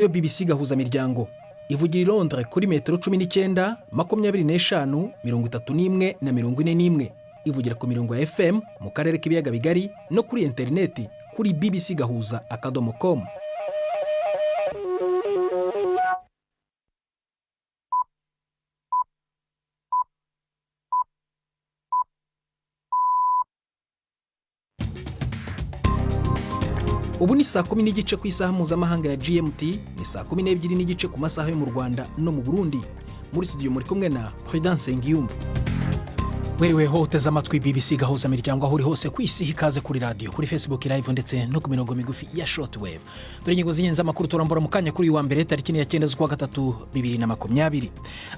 Yo BBC Gahuzamiryango ivugira i Londres kuri metero 19, 25, 31 na 41. Ivugira ku mirongo ya FM mu karere k'ibiyaga bigari no kuri interineti kuri bbcgahuza.com. Ubu ni saa 10 n'igice ku isaha mpuzamahanga ya GMT, ni saa 12 n'igice ku masaha yo mu Rwanda no mu Burundi. Muri studio muri kumwe na Prudence Ngiyumva. Mwiriweho uteze amatwi BBC Gahuzamiryango aho uri hose ku isi, ikaze kuri radio, kuri Facebook live ndetse no ku mirongo migufi ya shortwave. Dore ingingo z'ingenzi amakuru turambura mu kanya kuri wa mbere tariki ya 9 z'ukwa gatatu 2020.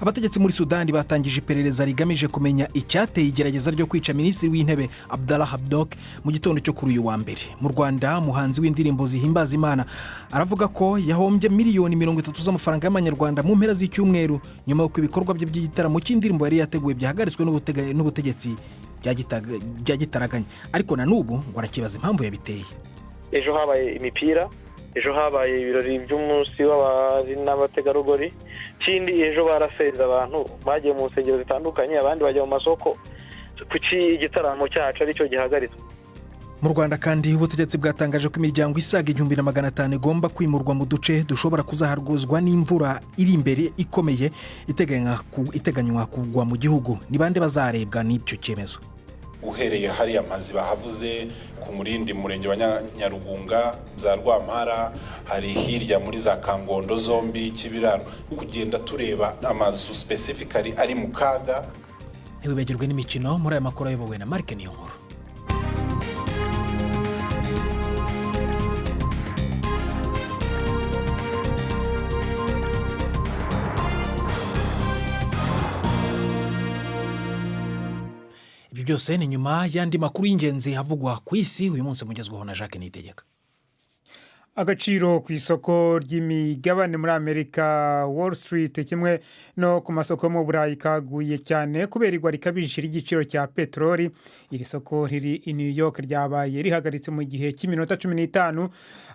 Abategetsi muri Sudani batangije iperereza rigamije kumenya icyateye igerageza ryo kwica minisitiri w'intebe Abdallah Hamdok mu gitondo cyo kuri uyu wa mbere. Mu Rwanda umuhanzi w'indirimbo zihimbaza Imana aravuga ko yahombye miliyoni 30 z'amafaranga y'amanyarwanda mu mpera z'icyumweru nyuma y'uko ibikorwa bye by'igitaramo cy'indirimbo yari yateguye byahagaritswe n'ubutegetsi byagitaraganya, ariko na n'ubu ngo arakibaza impamvu yabiteye. Ejo habaye imipira, ejo habaye ibirori by'umunsi w'abari n'abategarugori, kindi ejo baraseza abantu bagiye mu nsengero zitandukanye, abandi bajya mu masoko, kuki igitaramo cyacu ari cyo gihagaritswe. Mu Rwanda kandi ubutegetsi bwatangaje ko imiryango isaga 1500 igomba kwimurwa mu duce dushobora kuzaharguzwa n'imvura iri imbere ikomeye iteganywa kugwa mu gihugu. Ni bande bazarebwa n'icyo cyemezo? Uhereye hari amazi bahavuze ku Murindi murenge wa Nyarugunga, za Rwampara, hari hirya muri za Kangondo zombi Kibiraro, kugenda tureba amazu specifically ari mu kaga. Ntibibagirwe n'imikino muri aya makuru ayobowe na Mark Niyonkuru. Ibi byose ni nyuma y'andi makuru y'ingenzi havugwa ku isi uyu munsi mugezweho na Jacques Niyitegeka. Agaciro ku isoko ry'imigabane muri Amerika Wall Street kimwe no ku masoko mu Burayi kaguye cyane kubera igwa rikabije ry'igiciro cya petroli. Iri soko riri i New York ryabaye rihagaritse mu gihe cy'iminota 15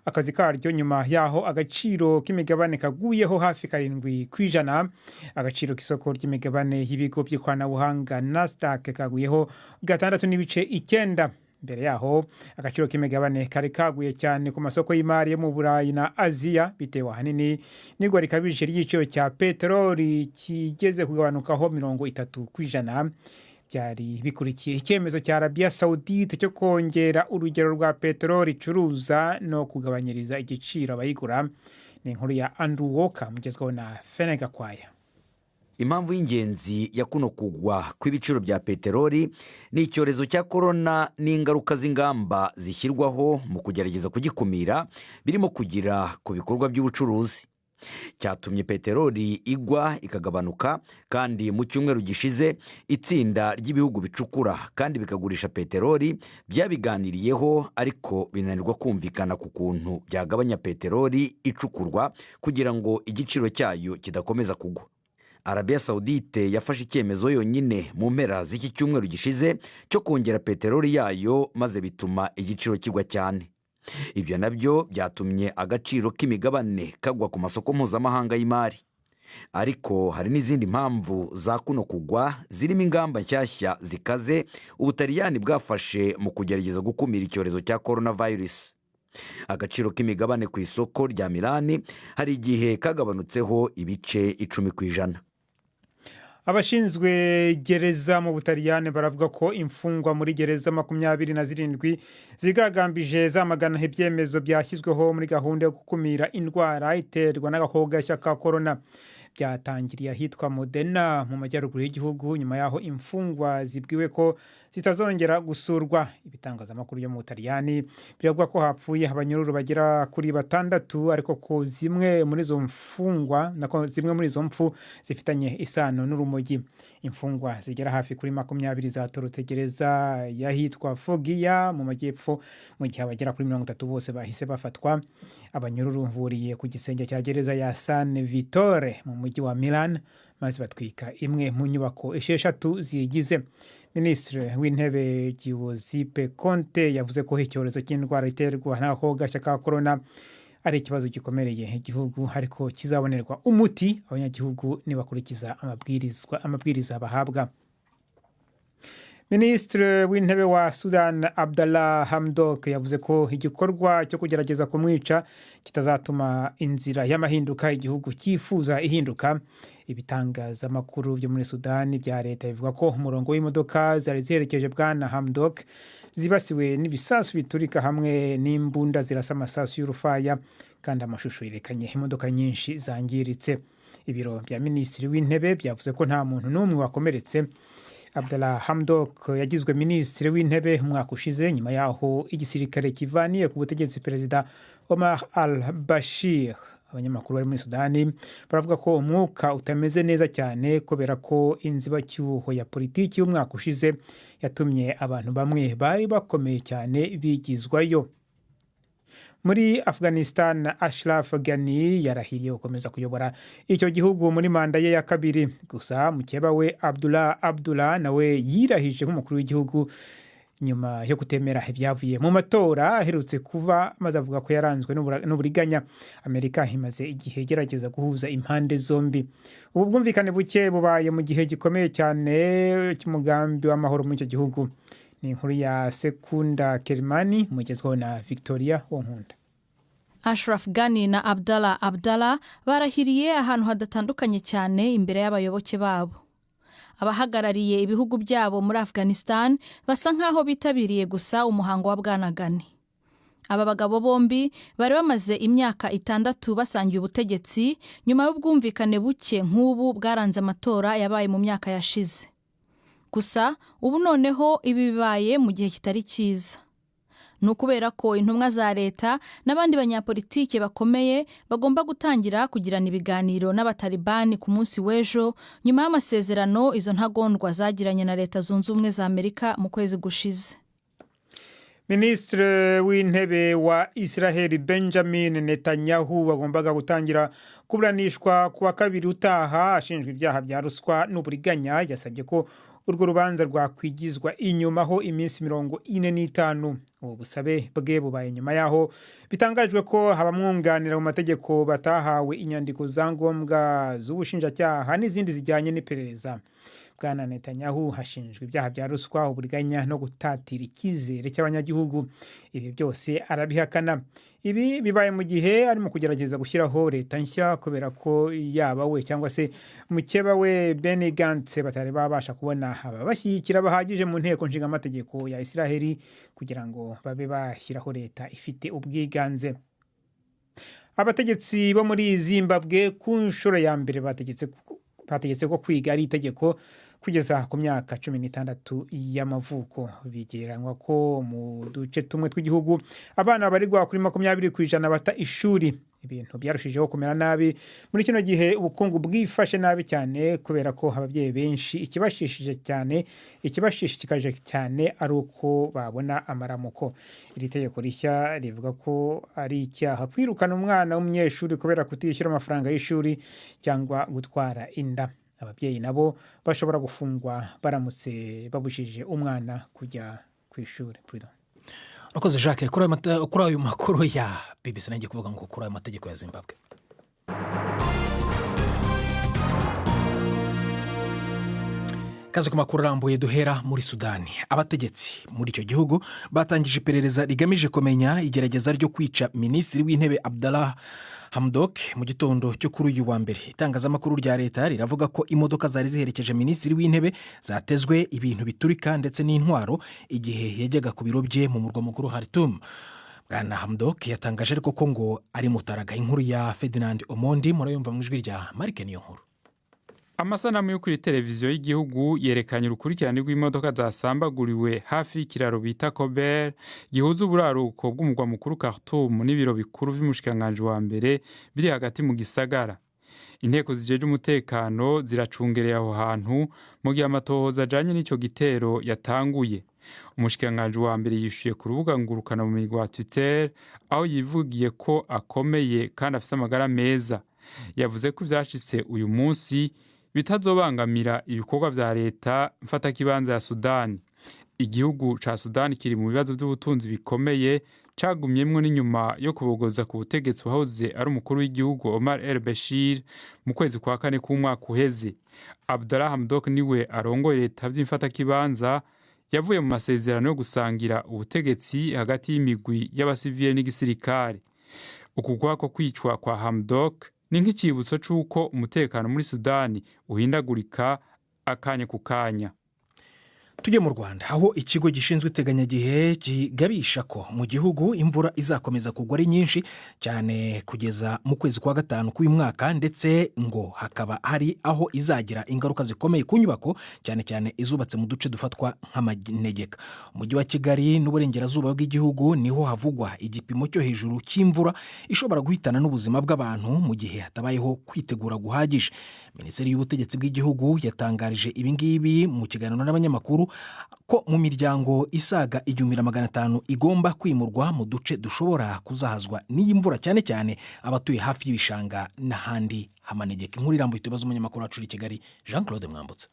akazi karyo nyuma yaho agaciro k'imigabane kaguyeho hafi 7%. Agaciro k'isoko ry'imigabane y'ibigo by'ikoranabuhanga Nasdaq kaguyeho 6.9%. Mbere yaho agaciro k'imigabane kari kaguye cyane ku masoko y'imari yo mu Burayi na Aziya bitewe ahanini n'igwa rikabije ry'igiciro cya petroli kigeze kugabanukaho 30%. Byari bikurikiye icyemezo cya Arabia Saudite cyo kongera urugero rwa petroli icuruza no kugabanyiriza igiciro abayigura. Ni inkuru ya Andrew Walker mugezweho na Fenega Kwaya. Impamvu y'ingenzi ya kuno kugwa kw'ibiciro bya petroli ni icyorezo cya corona n'ingaruka z'ingamba zishyirwaho mu kugerageza kugikumira birimo kugira ku bikorwa by'ubucuruzi. Cyatumye petroli igwa ikagabanuka, kandi mu cyumweru gishize itsinda ry'ibihugu bicukura kandi bikagurisha petroli byabiganiriyeho, ariko binanirwa kumvikana ku kuntu byagabanya petroli icukurwa kugira ngo igiciro cyayo kidakomeza kugwa. Arabia Saudite yafashe icyemezo yonyine mu mpera z'iki cyumweru gishize cyo kongera petroli yayo, maze bituma igiciro kigwa cyane. Ibyo nabyo byatumye agaciro k'imigabane kagwa ku masoko mpuzamahanga y'imari. Ariko hari n'izindi mpamvu za kuno kugwa, zirimo ingamba nshyashya zikaze Ubutaliyani bwafashe mu kugerageza gukumira icyorezo cya coronavirus. Agaciro k'imigabane ku isoko rya Milani hari igihe kagabanutseho ibice 10%. Abashinzwe gereza mu Butaliyani baravuga ko imfungwa muri gereza 27 zigaragambije zamagana ibyemezo byashyizweho muri gahunda yo gukumira indwara iterwa n'agakoko gashya ka corona. Byatangiriye ahitwa Modena mu majyaruguru y'igihugu nyuma yaho imfungwa zibwiwe ko zitazongera gusurwa. Ibitangazamakuru yo mu Butaliyani biravuga ko hapfuye abanyururu bagera kuri 6, ariko ko zimwe muri izo mfu zifitanye isano n'urumogi. Imfungwa zigera hafi kuri 20 zatorotse gereza yahitwa Foggia mu majyepfo, mu gihe abagera kuri 30 bose bahise bafatwa. Abanyururu buriye ku gisenge cya gereza ya San Vittore mu mujyi wa Milan, maze batwika imwe mu nyubako 6 zigize. Minisitiri w'intebe Giuseppe Conte yavuze ko icyorezo cy'indwara iterwa n'agakoko gashya ka corona ari ikibazo gikomereye igihugu ariko kizabonerwa umuti abanyagihugu nibakurikiza amabwiriza bahabwa. Minisitiri w'intebe wa Sudan Abdallah Hamdok yavuze ko igikorwa cyo kugerageza kumwica kitazatuma inzira y'amahinduka igihugu cyifuza ihinduka. Ibitangazamakuru byo muri Sudani bya leta bivuga ko umurongo w'imodoka zari ziherekeje bwana Hamdok zibasiwe n'ibisasu biturika hamwe n'imbunda zirasa amasasu y'urufaya, kandi amashusho yerekanye imodoka nyinshi zangiritse. Ibiro bya minisitiri w'intebe byavuze ko nta muntu n'umwe wakomeretse. Abdallah Hamdok yagizwe minisitiri w'intebe umwaka ushize nyuma yaho igisirikare kivaniye ku butegetsi perezida Omar al-Bashir. Abanyamakuru bari muri Sudani baravuga ko umwuka utameze neza cyane kubera ko inzibacyuho ya politiki y'umwaka ushize yatumye abantu bamwe bari bakomeye cyane bigizwayo. Muri Afghanistan, Ashraf Ghani yarahiriye gukomeza kuyobora icyo gihugu muri manda ye ya kabiri. Gusa mukeba we Abdullah nawe yirahije nk'umukuru w'igihugu nyuma yo kutemera ibyavuye mu matora aherutse kuba, maze avuga ko yaranzwe n'uburiganya. Amerika imaze igihe igerageza guhuza impande zombi. Ubu bwumvikane buke bubaye mu gihe gikomeye cyane cy'umugambi w'amahoro muri icyo gihugu. Ni inkuru ya Sekunda Kerimani mugezweho na Victoria Wonkunda. Ashraf Ghani na Abdallah barahiriye ahantu hadatandukanye cyane imbere y'abayoboke babo. Abahagarariye ibihugu byabo muri Afghanistan basa nkaho bitabiriye gusa umuhango wa bwana Ghani. Aba bagabo bombi bari bamaze imyaka 6 basangiye ubutegetsi nyuma y'ubwumvikane buke nk'ubu bwaranze amatora yabaye mu myaka yashize. Gusa ubu noneho ibi bibaye mu gihe kitari cyiza. Ni ukubera ko intumwa za leta n'abandi banyapolitike bakomeye bagomba gutangira kugirana ibiganiro n'abatalibani ku munsi w'ejo nyuma y'amasezerano izo ntagondwa zagiranye na Leta Zunze Ubumwe za Amerika mu kwezi gushize. Minisitiri w'intebe wa Israel Benjamin Netanyahu bagombaga gutangira kuburanishwa kuwa kabiri utaha ashinjwa ibyaha bya ruswa n'uburiganya. Yasabye ko urwo rubanza rwakwigizwa inyumaho iminsi 45. Ubu busabe bwe bubaye nyuma yaho bitangajwe ko abamwunganira mu mategeko batahawe inyandiko za ngombwa z'ubushinjacyaha n'izindi zijyanye n'iperereza. Bwana Netanyahu hashinjwa ibyaha bya ruswa, uburiganya no gutatira icyizere cy'abanyagihugu. Ibi byose arabihakana. Ibi bibaye mu gihe arimo kugerageza gushyiraho leta nshya kubera ko yaba we cyangwa se mukeba we Benny Gantz batari babasha kubona ababashyigikira bahagije mu nteko nshinga amategeko ya Israel kugira ngo babe bashyiraho leta ifite ubwiganze. Abategetsi bo muri Zimbabwe ku nshuro ya mbere bategetse ko kwiga ari itegeko kugeza ku myaka 16 y'amavuko. Bigereranywa ko mu duce tumwe tw'igihugu abana barirwa kuri 20% bata ishuri. Ibintu byarushijeho kumera nabi muri kino gihe ubukungu bwifashe nabi cyane kubera ko ababyeyi benshi ikibashishikaje cyane ari uko babona amaramuko. Iri tegeko rishya rivuga ko ari icyaha kwirukana umwana w'umunyeshuri kubera kutishyura amafaranga y'ishuri cyangwa gutwara inda. Ababyeyi nabo bashobora gufungwa baramutse babushije umwana kujya ku ishuri. Urakoze Jacques kuri ayo makuru ya BBC nanjye kuvuga ngo kuri ayo mategeko ya Zimbabwe. Kaze ku makuru arambuye duhera muri Sudani. Abategetsi muri icyo gihugu batangije iperereza rigamije kumenya igerageza ryo kwica minisitiri w'intebe Abdallah Hamdok mu gitondo cyo kuri uyu wa mbere. Itangazamakuru rya leta riravuga ko imodoka zari ziherekeje minisitiri w'intebe zatezwe ibintu biturika ndetse n'intwaro igihe yajyaga ku biro bye mu murwa mukuru Khartoum. Bwana Hamdok yatangaje ariko ko ngo ari mutaraga. Inkuru ya Ferdinand Omondi murayumva mu ijwi rya Marike niyo nkuru. Amasanamu yo kuri televiziyo y'igihugu yerekanye urukurikirane rw'imodoka zasambaguriwe hafi y'ikiraro bita Kober gihuza uburaruko bw'umurwa mukuru Khartoum n'ibiro bikuru by'umushikiranganji wa mbere biri hagati mu gisagara. Inteko zijeje umutekano ziracungereye aho hantu mu gihe amatohoza ajanye n'ico gitero yatanguye. Umushikiranganji wa mbere yishuye ku rubuga ngurukana mu mirwa wa Twitter aho yivugiye ko akomeye kandi afise amagara meza. Yavuze ko vyashitse uyu munsi bitazobangamira ibikorwa vya leta mfata kibanza ya Sudani. Igihugu ca Sudani kiri mu bibazo by'ubutunzi bikomeye cagumyemwo n'inyuma yo kubogoza ku butegetsi wahoze ari umukuru w'igihugu Omar el-Bashir mu kwezi kwa kane k'umwaka uheze. Abdallah Hamdok niwe arongoye leta vy'imfatakibanza yavuye mu masezerano yo gusangira ubutegetsi hagati y'imigwi y'abasivile n'igisirikare. Ukugwa ko kwicwa kwa Hamdok ni nk'icibutso c'uko umutekano muri Sudani uhindagurika akanya ku kanya. Tujye mu Rwanda aho ikigo gishinzwe iteganyagihe kigabisha ko mu gihugu imvura izakomeza kugwa ari nyinshi cyane kugeza mu kwezi kwa gatanu k'uyu mwaka, ndetse ngo hakaba hari aho izagira ingaruka zikomeye ku nyubako cyane cyane izubatse mu duce dufatwa nk'amanegeka. Umujyi wa Kigali n'uburengerazuba bw'igihugu niho havugwa igipimo cyo hejuru cy'imvura ishobora guhitana n'ubuzima bw'abantu mu gihe hatabayeho kwitegura guhagije. Minisiteri y'ubutegetsi bw'igihugu yatangarije ibi ngibi mu kiganiro n'abanyamakuru ko mu miryango isaga 1500 igomba kwimurwa mu duce dushobora kuzahazwa n'iyi mvura, cyane cyane abatuye hafi y'ibishanga n'ahandi hamanegeka. Inkuru irambuye tubaza umunyamakuru wacu i Kigali Jean Claude Mwambutsa.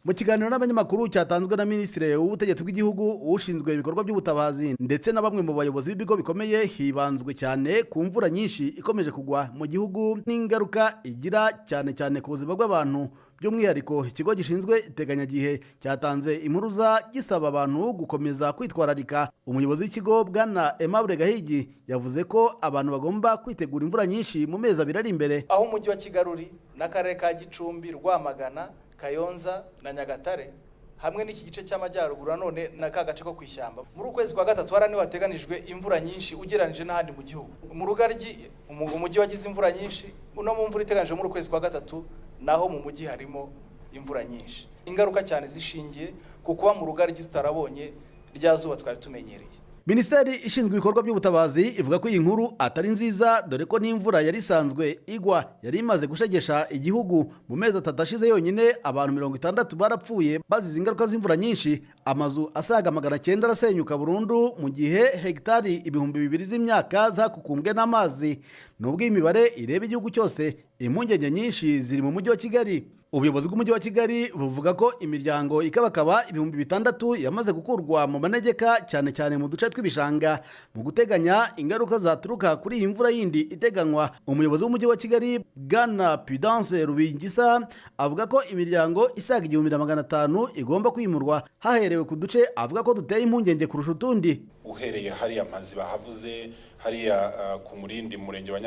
Mu kiganiro n'abanyamakuru cyatanzwe na Minisitiri w'ubutegetsi bw'igihugu ushinzwe ibikorwa by'ubutabazi ndetse na bamwe mu bayobozi b'ibigo bikomeye, hibanzwe cyane ku mvura nyinshi ikomeje kugwa mu gihugu n'ingaruka igira cyane cyane ku buzima bw'abantu. By'umwihariko ikigo gishinzwe iteganyagihe cyatanze impuruza gisaba abantu gukomeza kwitwararika. Umuyobozi w'ikigo Bwana Aimable Gahigi yavuze ko abantu bagomba kwitegura imvura nyinshi mu mezi abiri ari imbere. Aho umujyi wa Kigali n'akarere ka Gicumbi, Rwamagana, Kayonza na Nyagatare hamwe n'iki gice cy'amajyaruguru nanone n'aka gace ko kwishyamba, muri ukwezi kwa gatatu harani hateganijwe imvura nyinshi ugeranije n'ahandi mu gihugu. Mu Rugaryi umujyi wagize imvura nyinshi, no mu mvura iteganijwe muri ukwezi kwa gatatu naho mu mujyi harimo imvura nyinshi. Ingaruka cyane zishingiye ku kuba mu Rugaryi tutarabonye rya zuba twari tumenyereye. Minisiteri ishinzwe ibikorwa by'ubutabazi ivuga ko iyi nkuru atari nziza, dore ko n'imvura yari isanzwe igwa yari imaze gushegesha igihugu. Mu mezi atatu ashize yonyine abantu 60 barapfuye bazize ingaruka z'imvura nyinshi. Amazu asaga 900 arasenyuka burundu, mu gihe hegitari 2000 z'imyaka zakukumbwe n'amazi. Nubwo imibare ireba igihugu cyose, impungenge nyinshi ziri mu mujyi wa Kigali. Ubuyobozi bw'umujyi wa Kigali buvuga ko imiryango ikabakaba 6,000 yamaze gukurwa mu manegeka, cyane cyane mu duce tw'ibishanga, mu guteganya ingaruka zaturuka kuri iyi mvura yindi iteganywa. Umuyobozi w'umujyi wa Kigali Bwana Prudence Rubingisa avuga ko imiryango isaga 1500 igomba kwimurwa haherewe ku duce avuga ko duteye impungenge kurusha utundi. Uhereye hariya amazi bahavuze hariya ku murindi murenge wa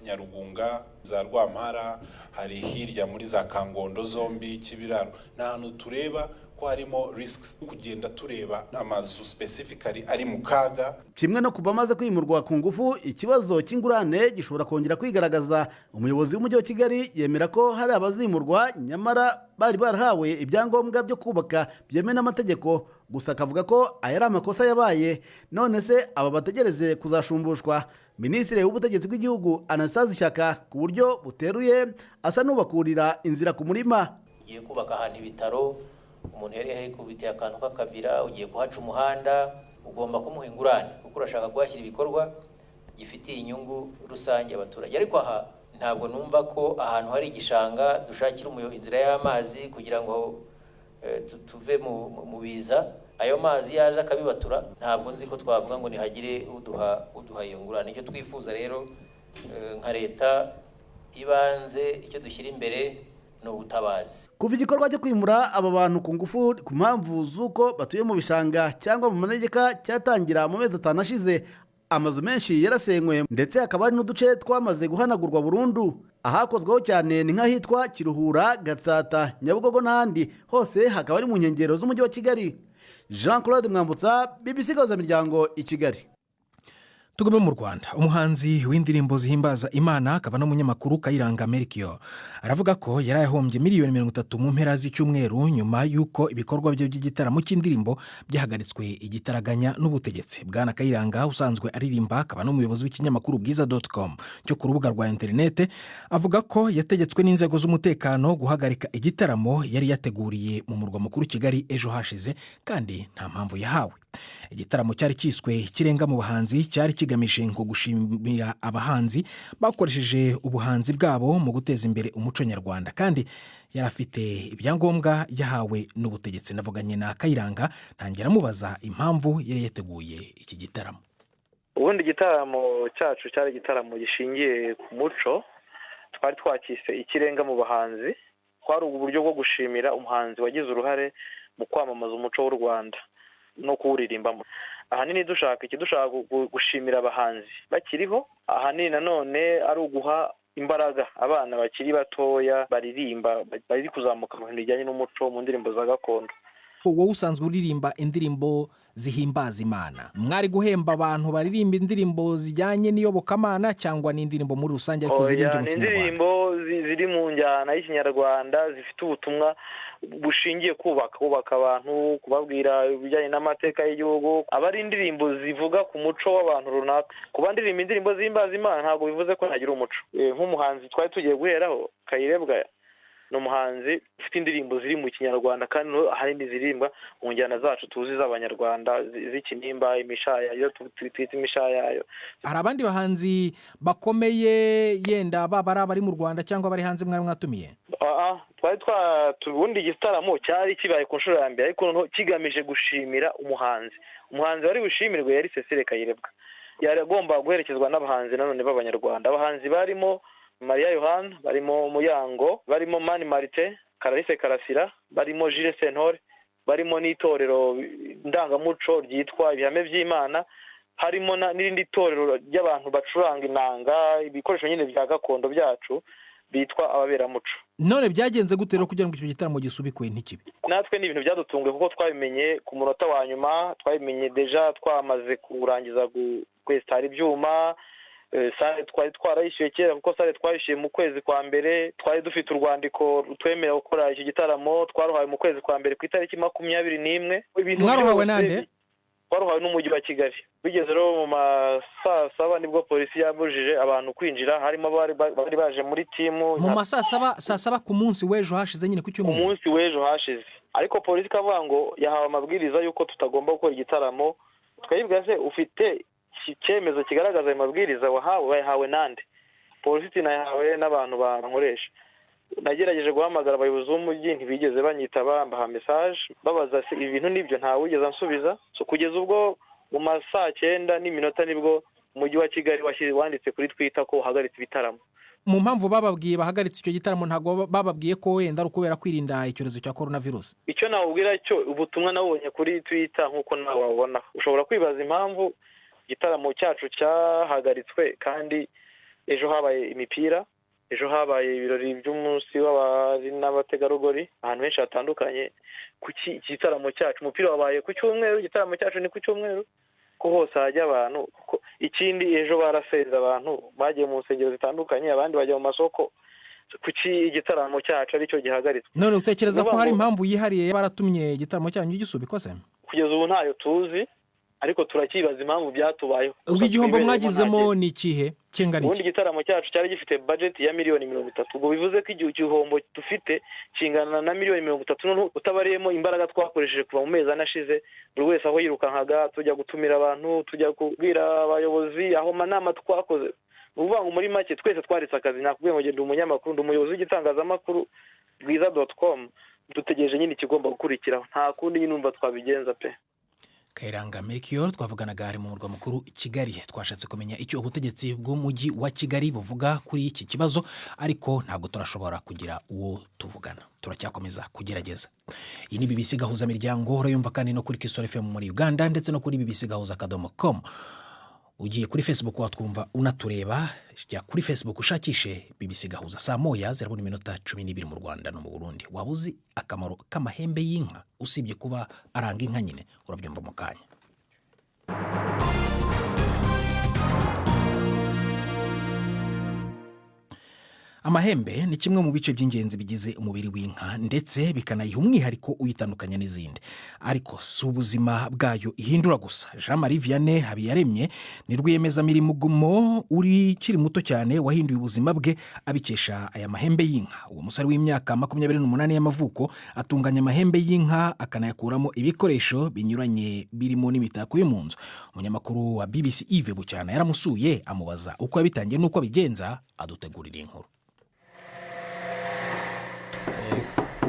Nyarugunga, za Rwampara, hari hirya muri za Kangondo zombi, Kibiraro, n'ahantu tureba ko harimo risks kugenda tureba amazu specifically ari mu kaga. Kimwe no kuba amaze kwimurwa ku ngufu, ikibazo cy'ingurane gishobora kongera kwigaragaza. Umuyobozi w'umujyi wa Kigali yemera ko hari abazimurwa nyamara bari barahawe ibyangombwa byo kubaka byemewe n'amategeko, gusa akavuga ko aya ari amakosa yabaye, none se aba bategereze kuzashumbushwa. Minisitiri w'ubutegetsi bw'igihugu Anastaze Shyaka ku buryo buteruye asa n'ubakurira inzira ku murima. Ugiye kubaka ahantu ibitaro, umuntu yari yahikubitiye akantu k'akavira, ugiye kuhaca umuhanda, ugomba kumuha ingurane kuko urashaka kuhashyira ibikorwa gifitiye inyungu rusange abaturage. Ariko aha ntabwo numva ko ahantu hari igishanga dushakira inzira y'amazi kugira ngo tuve mu biza, ayo mazi yaje akabibatura. Ntabwo nzi ko twavuga ngo nihagire uduha iyo ngurane. Icyo twifuza rero nka leta ibanze, icyo dushyira imbere ni ubutabazi. Kuva igikorwa cyo kwimura aba bantu ku ngufu ku mpamvu z'uko batuye mu bishanga cyangwa mu manegeka cyatangira mu mezi 5 ashize, amazu menshi yarasenywe ndetse hakaba hari n'uduce twamaze guhanagurwa burundu. Ahakozweho cyane ni nk'ahitwa Kiruhura, Gatsata, Nyabugogo n'ahandi, hose hakaba ari mu nkengero z'umujyi wa Kigali. Jean Claude Mwambutsa, BBC Gahuzamiryango i Kigali. Tugume mu Rwanda, umuhanzi w'indirimbo zihimbaza Imana akaba n'umunyamakuru Kayiranga Melchior aravuga ko yari yahombye miliyoni 30 mu mpera z'icyumweru nyuma y'uko ibikorwa bye by'igitaramo cy'indirimbo byahagaritswe igitaraganya n'ubutegetsi. Bwana Kayiranga usanzwe aririmba akaba n'umuyobozi w'ikinyamakuru bwiza.com cyo ku rubuga rwa interinete avuga ko yategetswe n'inzego z'umutekano guhagarika igitaramo yari yateguriye mu murwa mukuru Kigali ejo hashize, kandi nta mpamvu yahawe. Igitaramo cyari kiswe Kirenga mu bahanzi, cyari kigamije ngo gushimira abahanzi bakoresheje ubuhanzi bwabo mu guteza imbere umuco nyarwanda, kandi yari afite ibyangombwa yahawe n'ubutegetsi. Navuganye na Kayiranga ntangira mubaza impamvu yari yateguye iki gitaramo. ubundi igitaramo cyacu cyari igitaramo gishingiye ku muco, twari twakise ikirenga mu bahanzi. Kwari uburyo bwo gushimira umuhanzi wagize uruhare mu kwamamaza umuco w'u Rwanda no kuwuririmbamo. Ahanini dushaka gushimira abahanzi bakiriho, ahanini nanone ari uguha imbaraga abana bakiri batoya baririmba, bari kuzamuka mu bintu bijyanye n'umuco mu ndirimbo za gakondo. wowe usanzwe uririmba indirimbo zihimbaza Imana, mwari guhemba abantu baririmba indirimbo zijyanye n'iyobokamana cyangwa n'indirimbo muri rusange ariko zirimbye mu Kinyarwanda? Indirimbo ziri mu njyana y'Ikinyarwanda zifite ubutumwa bushingiye kubaka abantu, kubabwira ibijyanye n'amateka y'igihugu. Aba ari indirimbo zivuga ku muco w'abantu runaka. Kuba ndirimba indirimbo zihimbaza Imana ntabwo bivuze ko ntagira umuco. Nk'umuhanzi twari tugiye guheraho, Kayirebwa ni umuhanzi ufite indirimbo ziri mu Kinyarwanda kandi hari n'iziririmba mu njyana zacu tuzi z'Abanyarwanda z'ikinimba, imishaya, iyo twita imishaya. Hari abandi bahanzi bakomeye yenda baba ari abari mu Rwanda cyangwa bari hanze mwari mwatumiye? Twari ubundi igitaramo cyari kibaye ku nshuro ya mbere, ariko kigamije gushimira umuhanzi wari bushimirwe yari Cecile Kayirebwa. Yari agomba guherekezwa n'abahanzi nanone b'Abanyarwanda. Abahanzi barimo Maria Yohana, barimo Muyango, barimo Mani Marite, Karalise Karasira, barimo Jules Sentore, barimo n'itorero ndangamuco ryitwa Ibihame by'Imana, harimo n'irindi torero ry'abantu bacuranga inanga, ibikoresho nyine bya gakondo byacu bitwa ababeramuco. None byagenze gute rero kugira ngo icyo gitaramo gisubikwe ntikibe? Natwe ni ibintu byadutunguye kuko twabimenye ku munota wa nyuma, twabimenye deja twamaze kurangiza kwesitara ibyuma. Sale twari twarayishyuye kera kuko sale twayishyuye mu kwezi kwa mbere. Twari dufite urwandiko rutwemerera gukora iki gitaramo, twaruhawe mu kwezi kwa mbere ku itariki 21. Mwaruhawe nande? Twaruhawe n'umujyi wa Kigali. Bigeze rero mu masaa 7 nibwo polisi yabujije abantu kwinjira, harimo bari baje muri timu. Mu masaa 7 ku munsi w'ejo hashize nyine ku cyumweru. Ku munsi w'ejo hashize, ariko polisi kavuga ngo yahawe amabwiriza yuko tutagomba gukora igitaramo. Twayibwaze ufite icyemezo kigaragaza ayo mabwiriza wahawe nande? Polisi nayahawe n'abantu bankoresha. Nagerageje guhamagara abayobozi b'umujyi ntibigeze banyitaba, mbaha message babaza ibintu nibyo nta wigeze ansubiza. Kugeza ubwo mu masaa 9 nibwo umujyi wa Kigali wanditse kuri Twitter ko uhagaritse ibitaramo. Mu mpamvu bababwiye bahagaritse icyo gitaramo ntabwo bababwiye ko wenda ari ukubera kwirinda icyorezo cya coronavirus? Icyo nawubwira cyo ubutumwa nabonye kuri Twitter nk'uko nawe wabona, ushobora kwibaza impamvu igitaramo cyacu cyahagaritswe kandi ejo habaye imipira, ejo habaye ibirori by'umunsi w'abari n'abategarugori ahantu henshi hatandukanye. Kuki igitaramo cyacu umupira wabaye ku cyumweru, igitaramo cyacu ni ku cyumweru ko hose hajya abantu? Ikindi ejo baraseza abantu bagiye mu nsengero zitandukanye, abandi bajya mu masoko. Kuki igitaramo cyacu ari cyo gihagaritswe? None utekereza ko hari impamvu yihariye baratumye igitaramo cyanyu gisubikwa se? Kugeza ubu ntayo tuzi, ariko turakibaza impamvu byatubayeho. Ubwo igihombo mwagizemo ni ikihe kingana iki? Ubundi igitaramo cyacu cyari gifite budget ya miliyoni 30. Ubwo bivuze ko igihombo dufite kingana na miliyoni 30, none utabariyemo imbaraga twakoresheje kuva mu mezi anashize. Buri wese aho yirukankaga tujya gutumira abantu, tujya kubwira abayobozi, aho manama twakoze. Uvuga ngo muri make twese twaritse akazi. Nakubwiye ngo ngende umunyamakuru, ndi umuyobozi w'igitangazamakuru bwiza.com. Dutegereje nyine ikigomba gukurikiraho, nta kundi nyine numva twabigenza pe. Kayiranga Melchior twavuganaga ari mu murwa mukuru Kigali. Twashatse kumenya icyo ubutegetsi bw'umujyi wa Kigali buvuga kuri iki kibazo, ariko ntabwo turashobora kugira uwo tuvugana. Turacyakomeza kugerageza. Iyi ni BBC Gahuzamiryango, urayumva kandi no kuri Kisoro FM muri Uganda ndetse no kuri bbcgahuza.com. Ugiye kuri Facebook watwumva unatureba, jya kuri Facebook ushakishe BBC Gahuza. Saa moya zirabura iminota 12 mu Rwanda no mu Burundi. Wabuzi akamaro k'amahembe y'inka usibye kuba aranga inka nyine, urabyumva mu kanya. Amahembe ni kimwe mu bice by'ingenzi bigize umubiri w'inka ndetse bikanayiha umwihariko uyitandukanya n'izindi, ariko si ubuzima bwayo ihindura gusa. Jean Marie Vianney Habiyaremye ni rwiyemezamirimo ukiri muto cyane wahinduye ubuzima bwe abikesha aya mahembe y'inka. Uwo musore w'imyaka 28 y'amavuko atunganya amahembe y'inka akanayakuramo ibikoresho binyuranye birimo n'imitako yo mu nzu. Umunyamakuru wa BBC Yves Bucyana yaramusuye amubaza uko yabitangiye n'uko abigenza, adutegurira inkuru.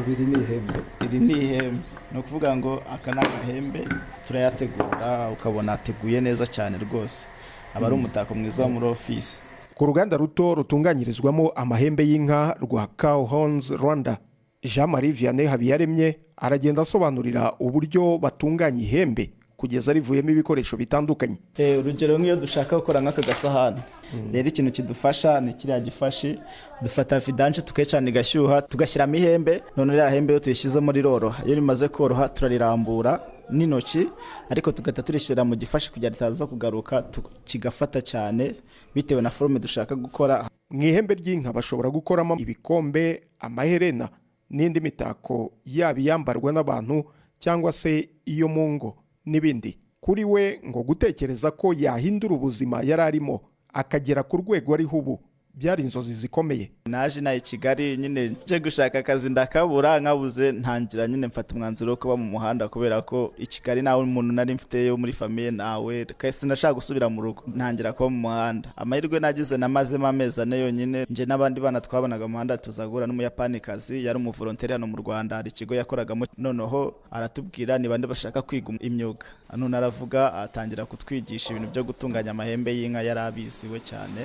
Iri ni ihembe ni ukuvuga ngo aka ni agahembe turayategura ukabona ateguye neza cyane rwose. aba ari umutako mwiza wo muri ofisi. ku ruganda ruto rutunganyirizwamo amahembe y'inka rwa Cow Horns Rwanda, Jean Marie Vianney Habiyaremye aragenda asobanurira uburyo batunganya ihembe kugeza rivuyemo ibikoresho bitandukanye. Urugero nk'iyo dushaka gukora nk'aka gasahani, rero ikintu kidufasha ni kiriya gifashi, dufata vidange tukayicana igashyuha tugashyiramo ihembe, none iriya hembe iyo tuyishyizemo riroroha, iyo rimaze koroha turarirambura n'intoki ariko tugahita turishyira mu gifashi kugira ritaza kugaruka kigafata cyane bitewe na forume dushaka gukora. Mu ihembe ry'inka bashobora gukoramo ibikombe, amaherena n'indi mitako yaba iyambarwa n'abantu cyangwa se iyo mu ngo n'ibindi. Kuri we ngo gutekereza ko yahindura ubuzima yari arimo akagera ku rwego ariho ubu byari inzozi zikomeye. Naje naye Kigali nyine nje gushaka akazi ndakabura, nkabuze ntangira nyine mfata umwanzuro wo kuba mu muhanda kubera ko i Kigali nawe umuntu nari mfite yo muri famille nawe kasi nashaka gusubira mu rugo, ntangira kuba mu muhanda. Amahirwe nagize namazemo amezi ane yonyine, nje n'abandi bana twabonaga mu muhanda tuzagura n'umuyapani kazi yari umuvolonteri hano mu Rwanda, hari ikigo yakoragamo, noneho aratubwira ni bande bashaka kwiga imyuga. None aravuga atangira kutwigisha ibintu byo gutunganya amahembe y'inka, yari abiziwe cyane.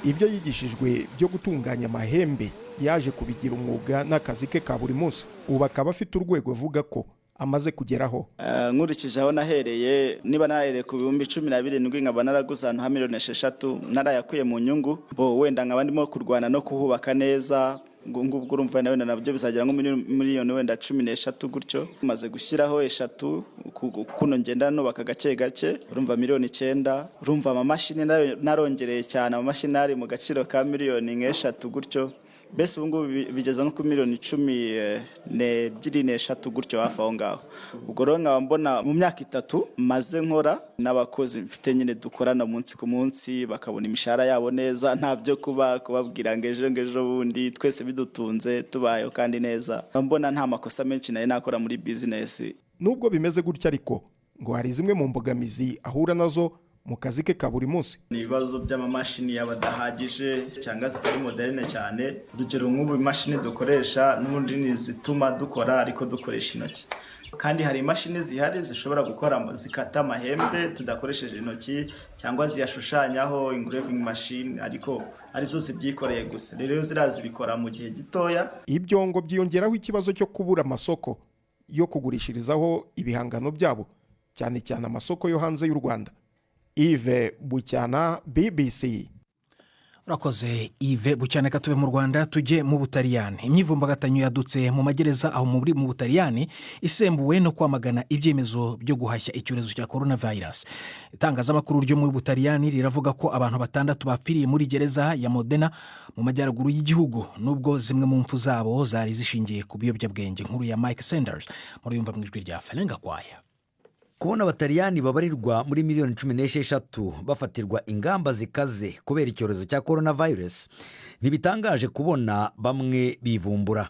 Ibyo yigishijwe byo gutunganya amahembe yaje kubigira umwuga n'akazi ke ka buri munsi. Ubu akaba afite urwego avuga ko amaze kugeraho. Nkurikije aho nahereye, niba nahereye ku 17,000 nkaba naraguze ahantu ha 6,000,000 narayakuye mu nyungu, wenda nkaba ndimo kurwana no kuhubaka neza, ngubwo urumva wenda nabyo bizagera nko miliyoni wenda 13 gutyo. Maze gushyiraho 3 kuno ngenda nubaka gake gake, urumva 9,000,000. Urumva amamashini narongereye cyane, amamashini ari mu gaciro ka miliyoni 3 gutyo. Bese ubu ngubu bigeza nko ku miliyoni 12 gutyo hafi aho ngaho. Ubwo rero nkaba mbona mu myaka 3 maze nkora n'abakozi mfite nyine dukorana munsi ku munsi, bakabona imishahara yabo neza, nta byo kubabwira ngo ejo bundi, twese bidutunze tubayeho kandi neza. Mbona nta makosa menshi nayo nakora muri business. Nubwo bimeze gutya ariko ngo hari zimwe mu mbogamizi ahura nazo mu kazi ke ka buri munsi. Ni ibibazo by'amamashini yabadahagije cyangwa zitari moderne cyane. Urugero nk'ubu imashini dukoresha n'ubundi ni zituma dukora ariko dukoresha intoki, kandi hari imashini zihari zishobora gukora zikata amahembe tudakoresheje intoki cyangwa ziyashushanyaho engraving machine, ariko arizo zibyikoreye gusa. Rero zirazibikora mu gihe gitoya. Ibyo ngo byiyongeraho ikibazo cyo kubura amasoko yo kugurishirizaho ibihangano byabo, cyane cyane amasoko yo hanze y'u Rwanda. Yves Bucyana, BBC. Urakoze Yves Bucyana. Katube mu Rwanda tujye mu Butaliyani. Imyivumbagatanyo yadutse mu magereza aho mu Butaliyani isembuwe no kwamagana ibyemezo byo guhashya icyorezo cya coronavirus. Itangazamakuru ryo mu Butaliyani riravuga ko abantu 6 bapfiriye muri gereza ya Modena mu majyaruguru y'igihugu, nubwo zimwe mu mpfu zabo zari zishingiye ku biyobyabwenge. Nkuru ya Mike Sanders muri yumva mu ijwi rya Felenga Kwaya. Kubona abataliyani babarirwa muri miliyoni 16 bafatirwa ingamba zikaze kubera icyorezo cya coronavirus ntibitangaje kubona bamwe bivumbura.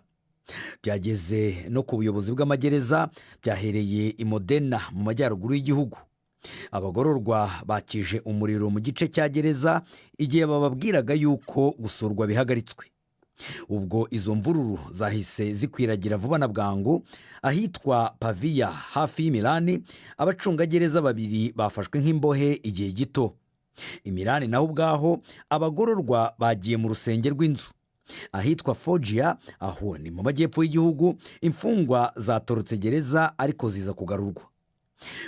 Byageze no ku buyobozi bw'amagereza, byahereye i Modena mu majyaruguru y'igihugu. Abagororwa bakije umuriro mu gice cya gereza igihe bababwiraga yuko gusurwa bihagaritswe. Ubwo izo mvururu zahise zikwiragira vuba na bwangu ahitwa Pavia hafi y'Imilani. Abacungagereza 2 bafashwe nk'imbohe igihe gito. Imilani naho ubwaho abagororwa bagiye mu rusenge rw'inzu. Ahitwa Foggia, aho ni mu majyepfo y'igihugu, imfungwa zatorotse gereza ariko ziza kugarurwa.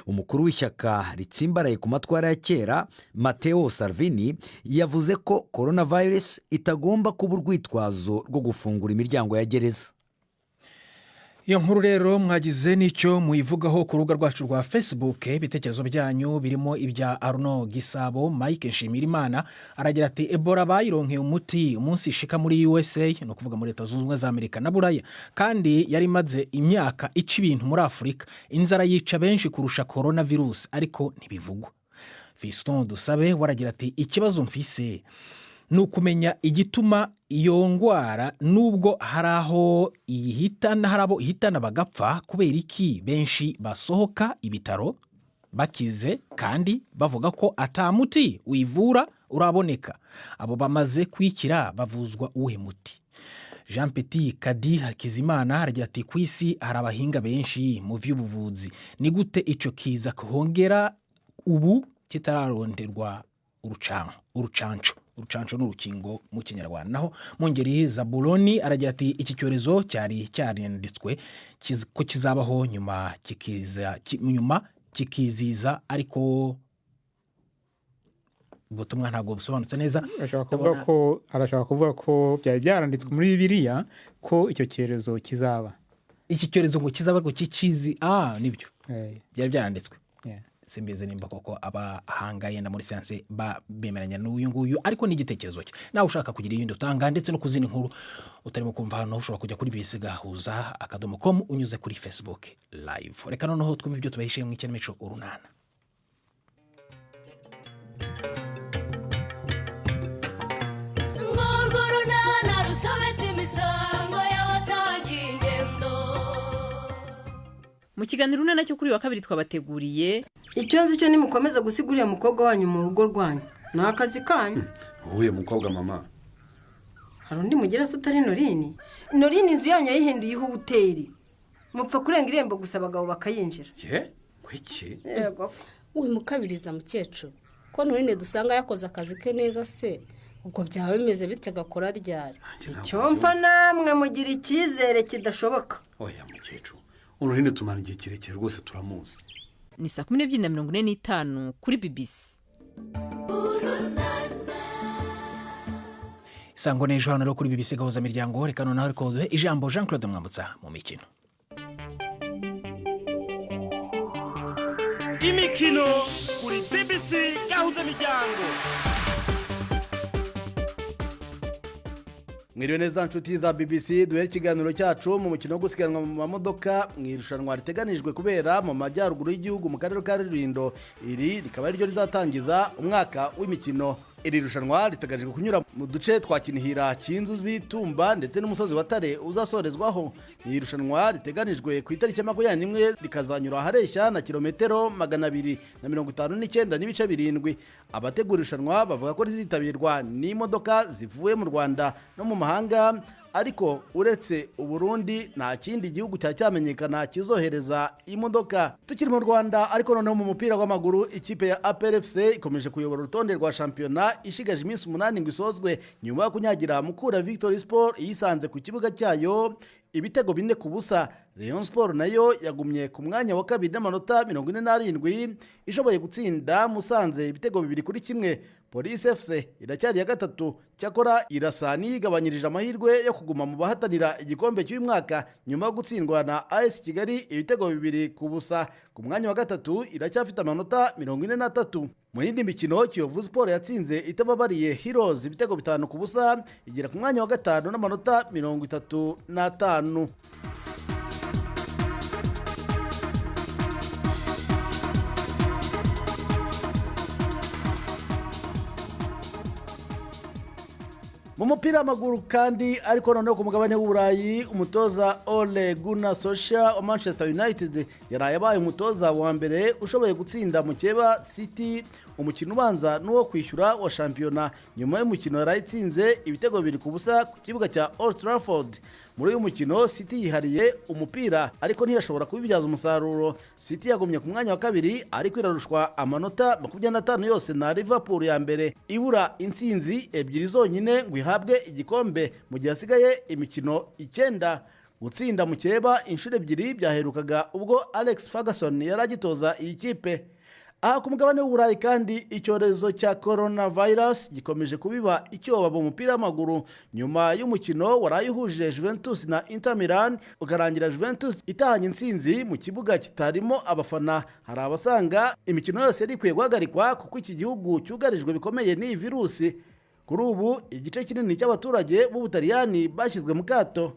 Umukuru w'ishyaka ritsimbaraye ku matwara ya kera Matteo Salvini yavuze ko coronavirus itagomba kuba urwitwazo rwo gufungura imiryango ya gereza. Iyo nkuru rero mwagize nicyo muyivugaho ku rubuga rwacu rwa Facebook. Ibitekerezo byanyu birimo ibya Arnaud Gisabo. Mike Nshimirimana aragira ati Ebola bayironkeye umuti umunsi ishika muri USA, no kuvuga muri Leta Zunze Ubumwe za Amerika na Buraya, kandi yari maze imyaka ica ibintu muri Afurika. Inzara yica benshi kurusha coronavirus ariko ntibivugwa. Fiston Dusabe waragira ati ikibazo mfise nukumenya igituma iyo ngwara nubwo harabo ihitana bagapfa kubera iki benshi basohoka ibitaro bakize kandi bavuga ko atamuti wivura uraboneka. Abo bamaze kwikira bavuzwa uwe muti. Jean Petit Kadi Hakizimana haragira ati kwisi hari abahinga benshi mu vy'ubuvuzi, ni gute ico kiza kohongera ubu kitararonderwa urucanco n'urukingo mu kinyarwanda. Naho mu ngeri Zabuloni aragira ati iki cyorezo cyari cyaranditswe ko kizabaho nyuma kikiziza ariko ubutumwa ntabwo busobanutse neza. arashaka kuvuga ko byari byaranditswe muri Bibiliya ko icyo cyorezo kizaba, iki cyorezo ngo kizaba ariko kikizi nibyo byari byaranditswe. Simbizi nimba koko abahanga yenda muri siyanse bemeranya n'uyu nguyu, ariko ni igitekerezo cye. Nawe ushaka kugira ibindi utanga ndetse no kuzina inkuru utarimo kumva hano, ushobora kujya kuri bbc.gahuza.com unyuze kuri Facebook live. Reka noneho twumve ibyo tubahishiye mu ikinamico urunana. Mu kiganiro urunana cyo kuri wa kabiri twabateguriye icyo nzi cyo nimukomeza gusigurira umukobwa wanyu mu rugo rwanyu ni akazi kanyu. Uhuye mukobwa mama, hari undi mugira se utari Norini? Norini inzu yanyu yayihinduyeho hoteli, mupfa kurenga irembo gusa abagabo bakayinjira. Kwiki? Yego wimukabiriza mukecuru ko Norini dusanga yakoze akazi ke neza se, ubwo byaba bimeze bityo agakora ryari? Icyo mfa namwe mugira icyizere kidashoboka. Oya mukecuru, Norini tumana igihe kirekire rwose turamuzi. Ni 12:45 kuri BBC. Isango n'ejo hano kuri BBC Gahuzamiryango. Reka noneho ariko duhe ijambo Jean Claude Mwambutsa mu mikino. Imikino kuri BBC Gahuzamiryango. Mwiriwe neza nshuti za BBC, duhere ikiganiro cyacu mu mukino wo gusiganwa mu mamodoka mu irushanwa riteganijwe kubera mu majyaruguru y'igihugu mu karere ka Rulindo. Iri rikaba ari ryo rizatangiza umwaka w'imikino. Iri rushanwa riteganijwe kunyura mu duce twa Kinihira, Kinzuzi, Tumba ndetse n'umusozi wa Tare uzasorezwaho. Ni irushanwa riteganijwe ku itariki ya 21 rikazanyura ahareshya na kilometero 259 n'ibice 7. Abategura irushanwa bavuga ko rizitabirwa n'imodoka zivuye mu Rwanda no mu mahanga, ariko uretse Uburundi nta kindi gihugu cyamenyekana kizohereza imodoka. Tukiri mu Rwanda ariko noneho mu mupira w'amaguru, ikipe ya APR FC ikomeje kuyobora urutonde rwa shampiyona ishigaje iminsi 8 ngo isozwe nyuma yo kunyagira Mukura Victory Sport iyisanze ku kibuga cyayo ibitego 4-0. Rayon Sport nayo yagumye ku mwanya wa kabiri n'amanota 47, ishoboye gutsinda Musanze ibitego 2-1. Police FC iracyari ya gatatu, cyakora irasa n'igabanyirije amahirwe yo kuguma mu bahatanira igikombe cy'uyu mwaka nyuma yo gutsindwa na AS Kigali ibitego 2-0. Ku mwanya wa gatatu iracyafite amanota 43. Mu yindi mikino, Kiyovu Sport yatsinze itababariye Heroes ibitego 5-0 igera ku mwanya wa gatanu n'amanota 35. Mu mupira w'amaguru kandi ariko noneho ku mugabane w'Uburayi, umutoza Ole Gunnar Solskjaer wa Manchester United yaraye abaye umutoza wa mbere ushoboye gutsinda Mukeba City umukino ubanza n'uwo kwishyura wa shampiyona nyuma y'umukino yarayitsinze ibitego 2-0 ku kibuga cya Old Trafford. Muri uyu mukino City yihariye umupira ariko ntiyashobora kubibyaza umusaruro. City yagumye ku mwanya wa kabiri ariko irarushwa amanota 25 yose na Liverpool ya mbere, ibura intsinzi 2 zonyine ngo ihabwe igikombe mu gihe hasigaye imikino 9. Gutsinda Mukeba inshuro 2 byaherukaga ubwo Alex Ferguson yaragitoza iyi kipe. Aha ku mugabane w'Uburayi kandi icyorezo cya coronavirus gikomeje kubiba icyoba mu mupira w'amaguru nyuma y'umukino warayihuje Juventus na Inter Milan ukarangira Juventus itahanye intsinzi mu kibuga kitarimo abafana. Hari abasanga imikino yose yari ikwiye guhagarikwa kuko iki gihugu cyugarijwe bikomeye n'iyi virusi. Kuri ubu igice kinini cy'abaturage b'Ubutaliyani bashyizwe mu kato.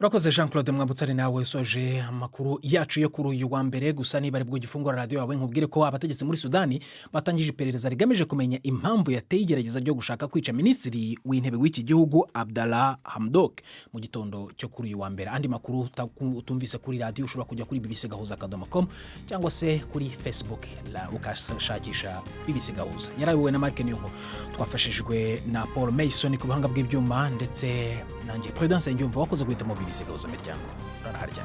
Urakoze Jean Claude Mwambutsa, nawe soje amakuru yacu yo kuri uyu wa mbere. Gusa niba ari bwo gifungura radio yawe nkubwire ko abategetsi muri Sudani batangije iperereza rigamije kumenya impamvu yateye igerageza ryo gushaka kwica minisitiri w'intebe w'iki gihugu Abdallah Hamdok mu gitondo cyo kuri uyu wa mbere. Andi makuru utumvise kuri radio ushobora kujya kuri bbc.gahuza.com cyangwa se kuri Facebook ukashakisha BBC Gahuza. Yarabiwe na Mark Niyongo, twafashijwe na Paul Mason ku buhanga bw'ibyuma ndetse nanjye Prudence Ngiyumva wakoze guhita mu BBC Gahuzamiryango. Raraharya.